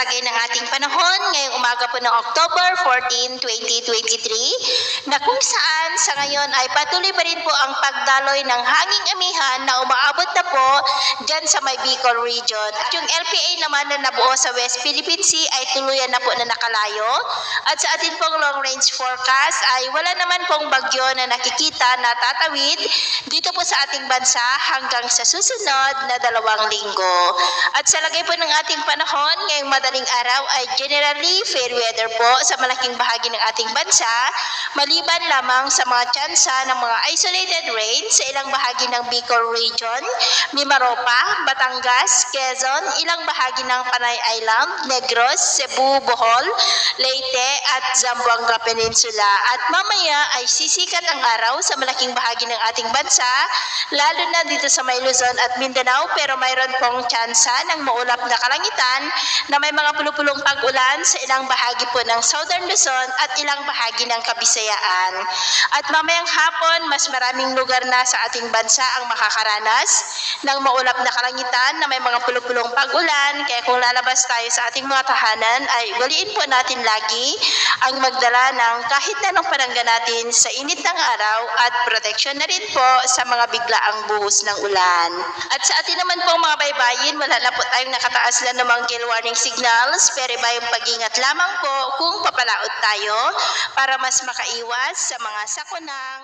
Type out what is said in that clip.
lagay ng ating panahon ngayong umaga po ng October 14, 2023 na kung saan sa ngayon ay patuloy pa rin po ang pagdaloy ng hanging amihan na umaabot na po dyan sa may Bicol region. At yung LPA naman na nabuo sa West Philippine Sea ay tuluyan na po na nakalayo. At sa atin pong long range forecast ay wala naman pong bagyo na nakikita na tatawid dito po sa ating bansa hanggang sa susunod na 2 linggo. At sa lagay po ng ating panahon ngayong madaling araw ay generally fair weather po sa malaking bahagi ng ating bansa, maliban lamang sa mga tsansa ng mga isolated rain sa ilang bahagi ng Bicol region, Mimaropa, Batangas, Quezon, ilang bahagi ng Panay Island, Negros, Cebu, Bohol, Leyte at Zamboanga Peninsula. At mamaya ay sisikat ang araw sa malaking bahagi ng ating bansa, lalo na dito sa may Luzon at Mindanao, pero mayroon pong tsansa ng maulap na kalangitan na may mga pulupulong pag-ulan sa ilang bahagi po ng Southern Luzon at ilang bahagi ng Kabisayaan. At mamayang hapon, mas maraming lugar na sa ating bansa ang makakaranas ng maulap na kalangitan na may mga pulupulong pag-ulan. Kaya kung lalabas tayo sa ating mga tahanan ay waliin po natin lagi ang magdala ng kahit na anong panangga natin sa init ng araw at proteksyon na rin po sa mga biglaang buhos ng ulan. At sa atin naman pong mga baybayin, wala na po tayong nakataas na namang gale warning signals, pero iba yung pag-ingat lamang po kung papalaot tayo para mas makaiwas sa mga sakunang